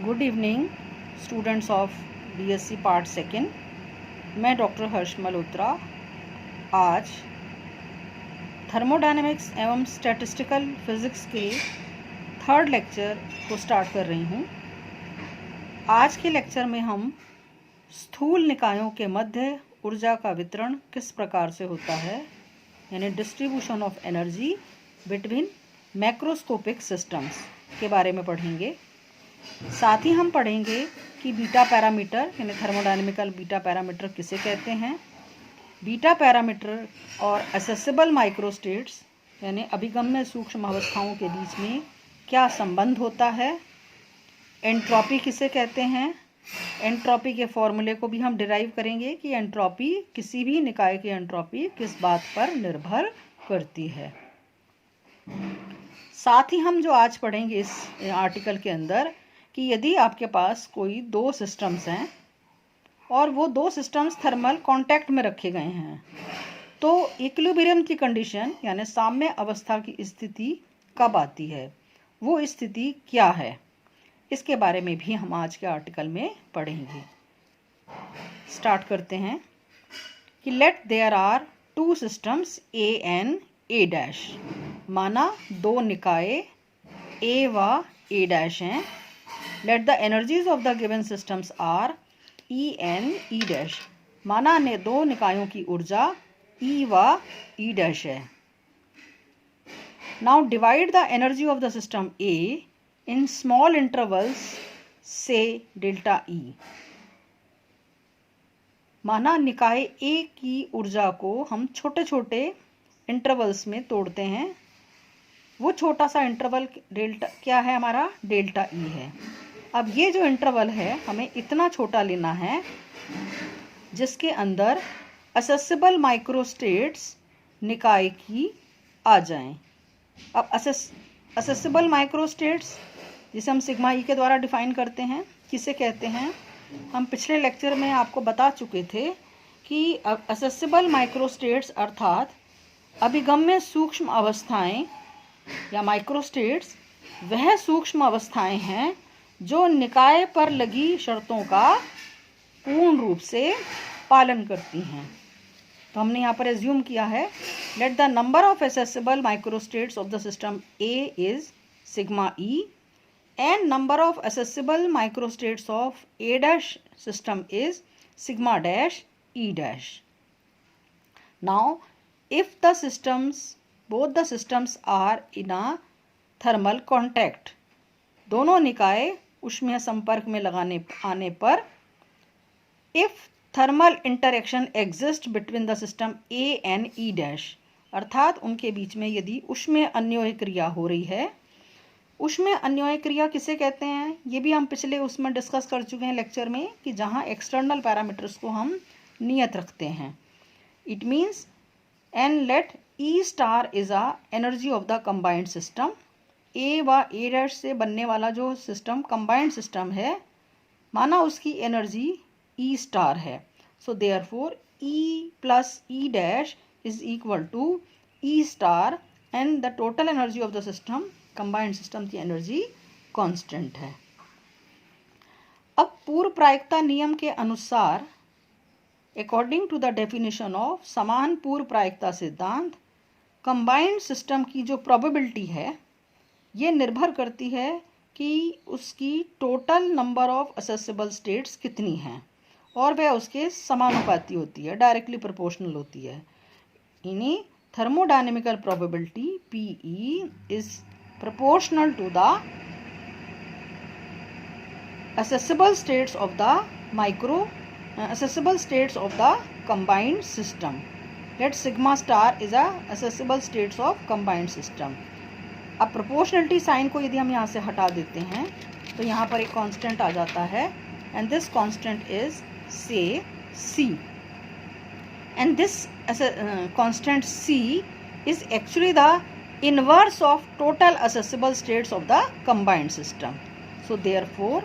Good evening students of BSc part second. मैं doctor हर्ष मल्होत्रा आज thermodynamics एवं स्टैटिस्टिकल फिज़िक्स के थर्ड लेक्चर को स्टार्ट कर रही हूँ। आज के लेक्चर में हम स्थूल निकायों के मध्य ऊर्जा का वितरण किस प्रकार से होता है, यानी distribution of energy between macroscopic systems के बारे में पढ़ेंगे। साथ ही हम पढ़ेंगे कि बीटा पैरामीटर यानी थर्मोडायनेमिकल बीटा पैरामीटर किसे कहते हैं, बीटा पैरामीटर और असेसिबल माइक्रोस्टेट्स यानी अभिगम्य सूक्ष्म अवस्थाओं के बीच में क्या संबंध होता है, एंट्रोपी किसे कहते हैं, एंट्रोपी के फॉर्मूले को भी हम डिराइव करेंगे कि एंट्रोपी किसी भी निकाय की एंट्रोपी किस बात पर निर्भर करती है। साथ ही हम जो आज पढ़ेंगे इस आर्टिकल के अंदर कि यदि आपके पास कोई दो सिस्टम्स हैं और वो दो सिस्टम्स थर्मल कांटेक्ट में रखे गए हैं तो इक्विलिब्रियम की कंडीशन यानी साम्य अवस्था की स्थिति कब आती है, वो स्थिति क्या है, इसके बारे में भी हम आज के आर्टिकल में पढ़ेंगे। स्टार्ट करते हैं कि let there are two systems A and A dash, माना दो निकाय ए व ए डैश हैं। Let the energies of the given systems are E and E dash, माना ने दो निकायों की ऊर्जा ई व ई डैश है। Now divide the energy of the system A in small intervals से डेल्टा ई, माना निकाय ए की ऊर्जा को हम छोटे छोटे इंटरवल्स में तोड़ते हैं। वो छोटा सा इंटरवल डेल्टा क्या है, हमारा डेल्टा ई है। अब ये जो इंटरवल है हमें इतना छोटा लेना है जिसके अंदर असेसिबल माइक्रोस्टेट्स निकाय की आ जाएं। अब असेसिबल माइक्रोस्टेट्स जिसे हम सिग्मा ई के द्वारा डिफाइन करते हैं किसे कहते हैं, हम पिछले लेक्चर में आपको बता चुके थे कि असेसिबल माइक्रोस्टेट्स अर्थात अभिगम्य सूक्ष्म अवस्थाएं या माइक्रोस्टेट्स वह सूक्ष्म अवस्थाएं हैं जो निकाय पर लगी शर्तों का पूर्ण रूप से पालन करती हैं। तो हमने यहाँ पर एज्यूम किया है let the number of accessible microstates of the system A is sigma E and number of accessible microstates of A dash system is sigma dash E dash. Now if the systems both the systems are in a thermal contact, दोनों निकाय ऊष्मीय संपर्क में लगाने आने पर if thermal interaction exists between the system A and E dash, अर्थात उनके बीच में यदि ऊष्मीय अन्योन्य क्रिया हो रही है। उसमें अन्योन्य क्रिया किसे कहते हैं, ये भी हम पिछले उसमें डिस्कस कर चुके हैं लेक्चर में कि जहाँ एक्सटर्नल पैरामीटर्स को हम नियत रखते हैं। It means and let E star is a energy of the combined system. A व ए डैश से बनने वाला जो सिस्टम कंबाइंड सिस्टम है, माना उसकी एनर्जी ई स्टार है। So therefore E plus E dash is equal to E star and the total energy of the system combined system की एनर्जी कांस्टेंट है। अब पूर्व प्रायिकता नियम के अनुसार according to the definition of समान पूर्व प्रायिकता सिद्धांत, कंबाइंड सिस्टम की जो प्रोबेबिलिटी है ये निर्भर करती है कि उसकी total number of accessible states कितनी हैं और वह उसके समानुपाती होती है, डायरेक्टली प्रोपोर्शनल होती है। यानी thermodynamical probability PE is proportional to the accessible states of the accessible states of the combined system. Let sigma star is a accessible states of combined system. अब proportionality साइन को यदि हम यहाँ से हटा देते हैं तो यहाँ पर एक कांस्टेंट आ जाता है and this constant is say C, and this constant C is actually the inverse of total accessible states of the combined system. So therefore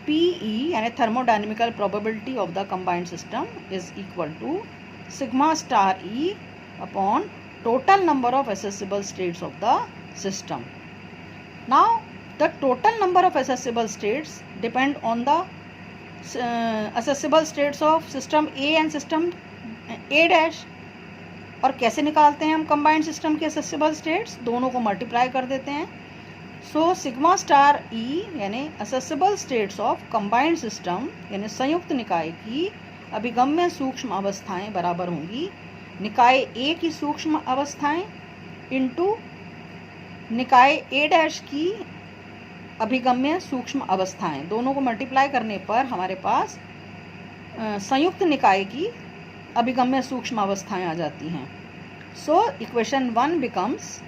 PE यानी thermodynamical probability of the combined system is equal to sigma star E upon total number of accessible states of the system. Now the total number of accessible states depend on the accessible states of system A and system A dash. और कैसे निकालते हैं हम combined system के accessible states? दोनों को multiply कर देते हैं। सो सिग्मा स्टार ई यानी accessible states of combined system यानी संयुक्त निकाय की अभिगम्य सूक्ष्म अवस्थाएं बराबर होंगी निकाय ए की सूक्ष्म अवस्थाएं इंटू निकाय ए डैश की अभिगम्य सूक्ष्म अवस्थाएं। दोनों को मल्टीप्लाई करने पर हमारे पास संयुक्त निकाय की अभिगम्य सूक्ष्म अवस्थाएं आ जाती हैं। So equation 1 becomes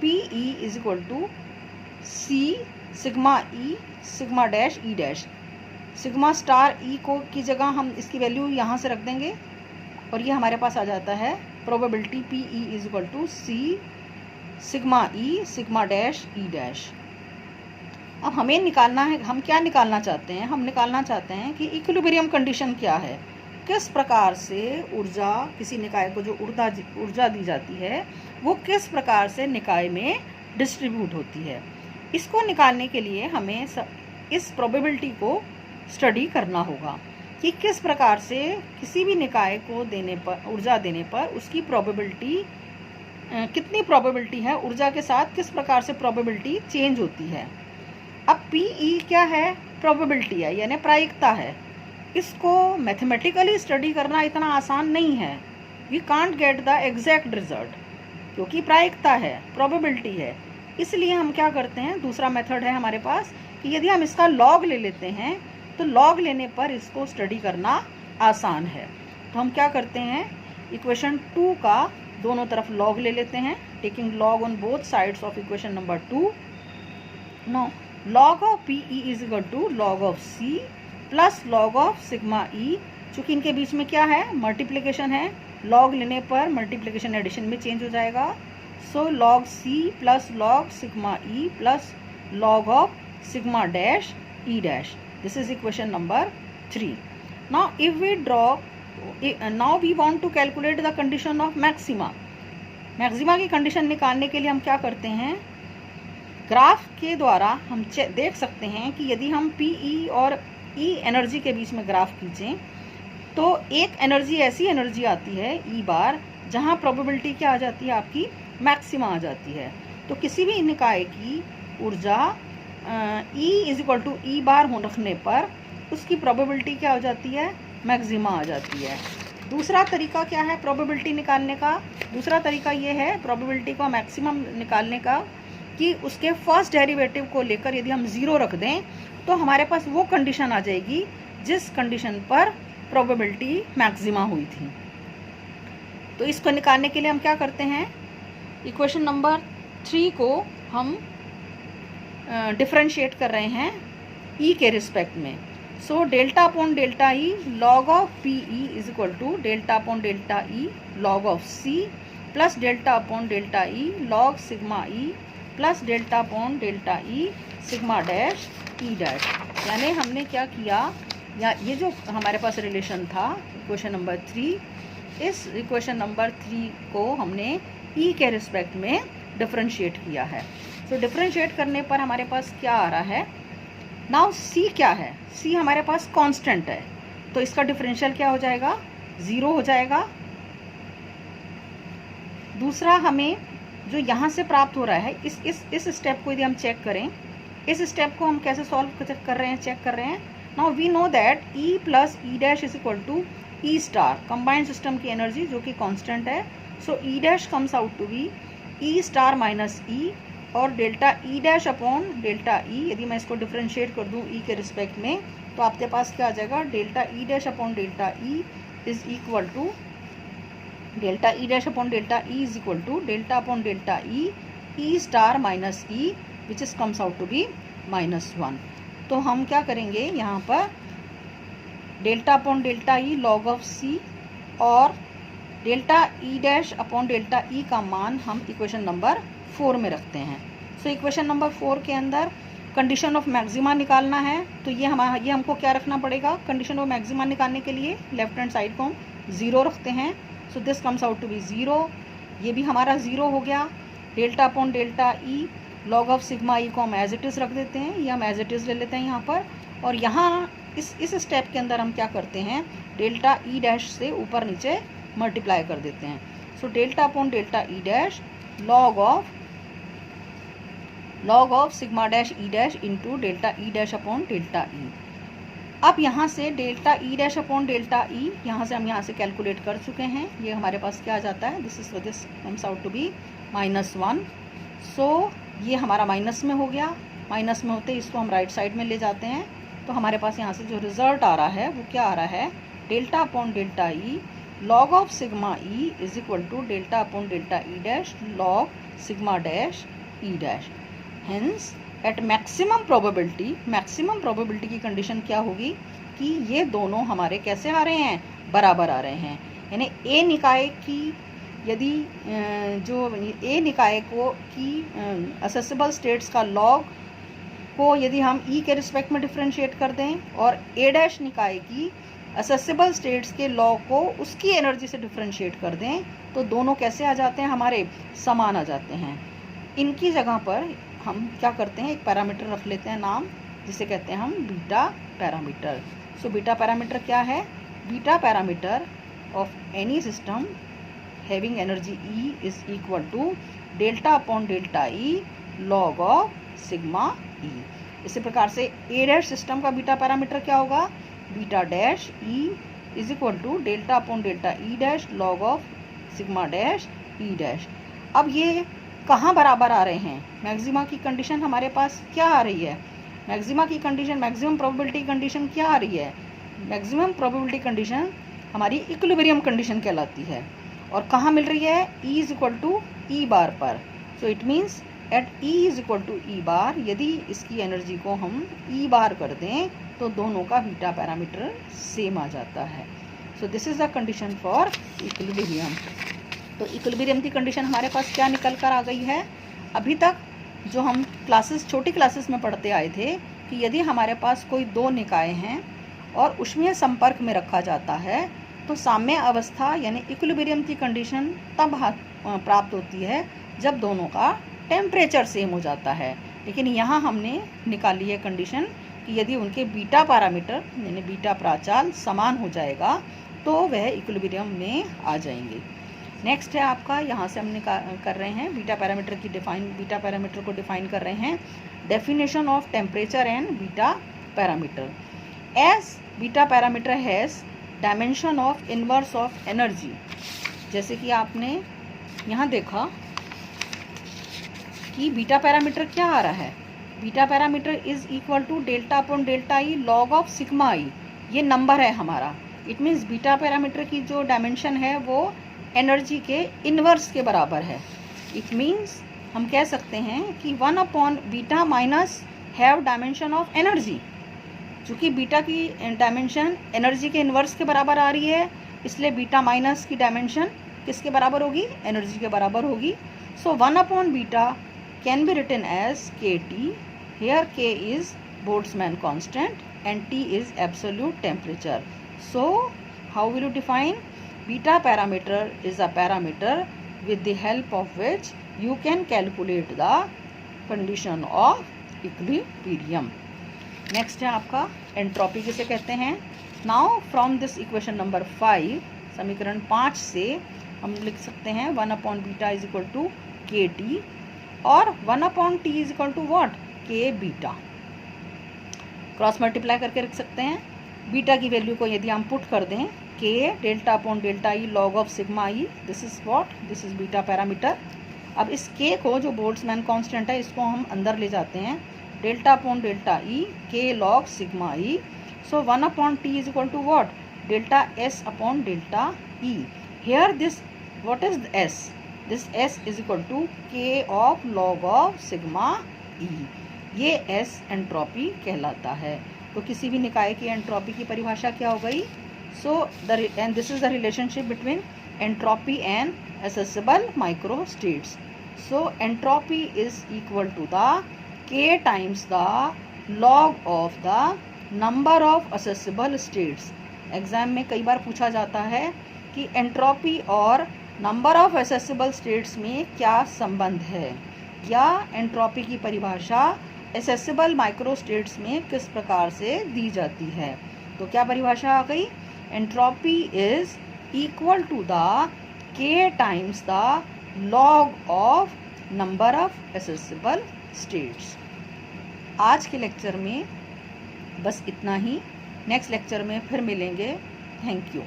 P E is equal to C sigma E sigma dash E dash. Sigma star E को की जगह हम इसकी वैल्यू यहाँ से रख देंगे और ये हमारे पास आ जाता है probability P E is equal to C sigma E sigma dash E dash. अब हमें निकालना है, हम क्या निकालना चाहते हैं? हम निकालना चाहते हैं कि इक्विलिब्रियम कंडीशन क्या है, किस प्रकार से ऊर्जा किसी निकाय को जो ऊर्जा दी जाती है वो किस प्रकार से निकाय में डिस्ट्रीब्यूट होती है। इसको निकालने के लिए हमें इस प्रोबेबिलिटी को स्टडी करना होगा कि किस प्रकार से किसी भी निकाय को देने पर ऊर्जा देने पर उसकी प्रोबेबिलिटी कितनी प्रोबेबिलिटी है, ऊर्जा के साथ किस प्रकार से प्रोबेबिलिटी चेंज होती है। अब पी ई क्या है? प्रोबेबिलिटी है यानी प्रायिकता है। इसको मैथमेटिकली स्टडी करना इतना आसान नहीं है। We can't get the exact result क्योंकि प्रायिकता है, प्रोबेबिलिटी है। इसलिए हम क्या करते हैं, दूसरा मेथड है हमारे पास कि यदि हम इसका लॉग ले लेते हैं तो लॉग लेने पर इसको स्टडी करना आसान है। तो हम क्या करते हैं, इक्वेशन 2 का दोनों तरफ लॉग ले लेते हैं, taking log on both sides of equation number 2। No log of PE is equal to log of C plus log of sigma E। चूँकि इनके बीच में क्या है, मल्टीप्लिकेशन है, log लेने पर मल्टीप्लिकेशन एडिशन में चेंज हो जाएगा। So log C plus log sigma E plus log of sigma dash E dash. This is equation number 3। Now if we draw now we want to calculate the condition of maxima. Maxima की condition निकालने के लिए हम क्या करते हैं, graph के द्वारा हम देख सकते हैं कि यदि हम PE और E एनर्जी के बीच में ग्राफ खींचें तो एक एनर्जी ऐसी एनर्जी आती है E बार जहां प्रोबेबिलिटी क्या आ जाती है, आपकी मैक्सिमा आ जाती है। तो किसी भी निकाय की ऊर्जा E is equal to E bar हो रखने पर उसकी प्रोबेबिलिटी क्या हो जाती है, मैक्सिमा आ जाती है। दूसरा तरीका क्या है प्रोबेबिलिटी निकालने का? दूसरा तरीका ये है प्रोबेबिलिटी का मैक्सिमम निकालने का कि उसके फर्स्ट डेरिवेटिव को लेकर यदि हम 0 रख दें तो हमारे पास वो कंडीशन आ जाएगी जिस कंडीशन पर प्रोबेबिलिटी मैक्सिमा हुई थी। तो इसको निकालने के लिए हम क्या करते हैं, इक्वेशन नंबर 3 को हम डिफरेंशिएट कर रहे हैं E के रिस्पेक्ट में। So delta upon delta E log of P E is equal to delta upon delta E log of C plus delta upon delta E log sigma E plus delta upon delta E sigma dash E dash. यानी हमने क्या किया, या ये जो हमारे पास relation था इक्वेशन नंबर 3, इस इक्वेशन नंबर 3 को हमने ई के रिस्पेक्ट में डिफरेंशिएट किया है। तो डिफरेंशिएट करने पर हमारे पास क्या आ रहा है, नाउ सी क्या है, सी हमारे पास कांस्टेंट है तो इसका डिफरेंशियल क्या हो जाएगा, 0 हो जाएगा। दूसरा हमें जो यहाँ से प्राप्त हो रहा है इस स्टेप को यदि हम चेक करें, इस स्टेप को हम कैसे सॉल्व कर रहे हैं, चेक कर रहे हैं। Now we know that E plus E dash is equal to E star, combined system की एनर्जी जो कि कांस्टेंट है। So E dash comes out to be E star minus E और delta E dash upon delta E. यदि मैं इसको differentiate कर दूँ E के रिस्पेक्ट में तो आपके पास क्या आ जाएगा, delta E dash upon delta E is equal to delta E dash upon delta E is equal to delta upon delta E star minus E which is comes out to be -1। तो हम क्या करेंगे, यहाँ पर delta upon delta E log of C और delta E dash upon delta E का मान हम इक्वेशन नंबर 4 में रखते हैं। सो इक्वेशन नंबर 4 के अंदर कंडीशन ऑफ मैक्सिमा निकालना है तो ये हमको क्या रखना पड़ेगा, कंडीशन ऑफ मैक्सिमा निकालने के लिए लेफ्ट हैंड साइड को हम 0 रखते हैं। So this comes out to be 0, ये भी हमारा 0 हो गया। Delta upon delta E log of sigma E को हम एज इट इज़ रख देते हैं, ये हम एज इट इज़ ले लेते हैं यहाँ पर। और यहाँ इस स्टेप के अंदर हम क्या करते हैं, डेल्टा ई डैश से ऊपर नीचे मल्टीप्लाई कर देते हैं। सो delta upon delta E dash log of sigma dash E dash into delta E dash upon delta ई। अब यहाँ से delta E dash upon delta ई यहाँ से हम यहाँ से कैलकुलेट कर चुके हैं। ये हमारे पास क्या आ जाता है, this comes out to be -1। So ये हमारा माइनस में हो गया। माइनस में होते इसको हम राइट साइड में ले जाते हैं, तो हमारे पास यहाँ से जो रिजल्ट आ रहा है वो क्या आ रहा है, delta upon delta E log of sigma E is equal to delta upon delta E dash log sigma dash E dash. Hence at maximum probability की कंडीशन क्या होगी कि ये दोनों हमारे कैसे आ रहे हैं, बराबर आ रहे हैं। यानी ए निकाय की यदि जो ए निकाय को की असेसिबल स्टेट्स का लॉग को यदि हम ई के रिस्पेक्ट में डिफरेंशिएट कर दें और ए डैश निकाय की असेसिबल स्टेट्स के लॉग को उसकी एनर्जी से डिफरेंशिएट कर दें, तो दोनों कैसे आ जाते हैं, हमारे समान आ जाते हैं। इनकी जगह पर हम क्या करते हैं, एक पैरामीटर रख लेते हैं नाम, जिसे कहते हैं हम beta parameter. So beta parameter क्या है, beta parameter of any system having energy E is equal to delta upon delta E log of sigma E. इसी प्रकार से ए डैश सिस्टम का बीटा पैरामीटर क्या होगा, beta dash E is equal to delta upon delta E dash log of sigma dash E dash. अब ये कहाँ बराबर आ रहे हैं, मैक्सिमा की कंडीशन हमारे पास क्या आ रही है, मैक्सिमा की कंडीशन, मैक्सिमम प्रोबेबिलिटी कंडीशन क्या आ रही है, मैक्सिमम प्रोबेबिलिटी कंडीशन हमारी इक्विलिब्रियम कंडीशन कहलाती है। और कहाँ मिल रही है, E is equal to E bar पर। So it means at E is equal to E bar, यदि इसकी एनर्जी को हम ई बार कर दें तो दोनों का बीटा पैरामीटर सेम आ जाता है। So this is the condition for equilibrium. तो इक्विलिब्रियम की कंडीशन हमारे पास क्या निकल कर आ गई है, अभी तक जो हम छोटी क्लासेस में पढ़ते आए थे कि यदि हमारे पास कोई दो निकाय हैं और उसमें संपर्क में रखा जाता है तो साम्य अवस्था यानी इक्विलिब्रियम की कंडीशन तब प्राप्त होती है जब दोनों का टेम्परेचर सेम हो जाता है। लेकिन यहाँ हमने निकाली है कंडीशन कि यदि उनके बीटा पैरामीटर यानी बीटा प्राचाल समान हो जाएगा तो वह इक्विलिब्रियम में आ जाएंगे। नेक्स्ट है आपका, यहाँ से हमने कर रहे हैं बीटा पैरामीटर को डिफाइन कर रहे हैं, definition of temperature and beta parameter. As beta parameter has dimension of inverse of energy. जैसे कि आपने यहाँ देखा कि बीटा पैरामीटर क्या आ रहा है, beta parameter is equal to delta upon delta E log of sigma E, ये नंबर है हमारा। इट मीन्स बीटा पैरामीटर की जो डायमेंशन है वो एनर्जी के इनवर्स के बराबर है। इट मीन्स हम कह सकते हैं कि 1 upon beta minus have dimension of energy. चूँकि बीटा की डायमेंशन एनर्जी के इनवर्स के बराबर आ रही है, इसलिए बीटा माइनस की डायमेंशन किसके बराबर होगी, एनर्जी के बराबर होगी। So 1 upon beta can be written as KT। Here K is Boltzmann constant and T is absolute temperature. So how will you define? Beta parameter is a parameter with the help of which you can calculate the condition of equilibrium. Next है आपका entropy किसे कहते हैं। Now from this equation number 5, समीकरण 5 से हम लिख सकते हैं 1 upon beta is equal to KT और 1 upon T is equal to what? के बीटा। क्रॉस मल्टीप्लाई करके रख सकते हैं। बीटा की वैल्यू को यदि हम पुट कर दें के delta upon delta E log of sigma E, this is what, this is beta parameter. अब इस के को जो बोल्ट्जमैन कांस्टेंट है इसको हम अंदर ले जाते हैं, delta upon delta E K log sigma E. So 1 upon T is equal to what, delta S upon delta E. Here this what is S, this S is equal to K of log of sigma E. ये S entropy कहलाता है। तो किसी भी निकाय की entropy की परिभाषा क्या हो गई, so and this is the relationship between entropy and accessible microstates. So entropy is equal to the K times the log of the number of accessible states. Exam में कई बार पूछा जाता है कि एंट्रोपी और नंबर ऑफ accessible states में क्या संबंध है। या एंट्रोपी की परिभाषा एसेसिबल माइक्रोस्टेट्स में किस प्रकार से दी जाती है। तो क्या परिभाषा आ गई? Entropy is equal to the k times the log of number of accessible states. आज के लेक्चर में बस इतना ही। नेक्स्ट लेक्चर में फिर मिलेंगे। Thank you.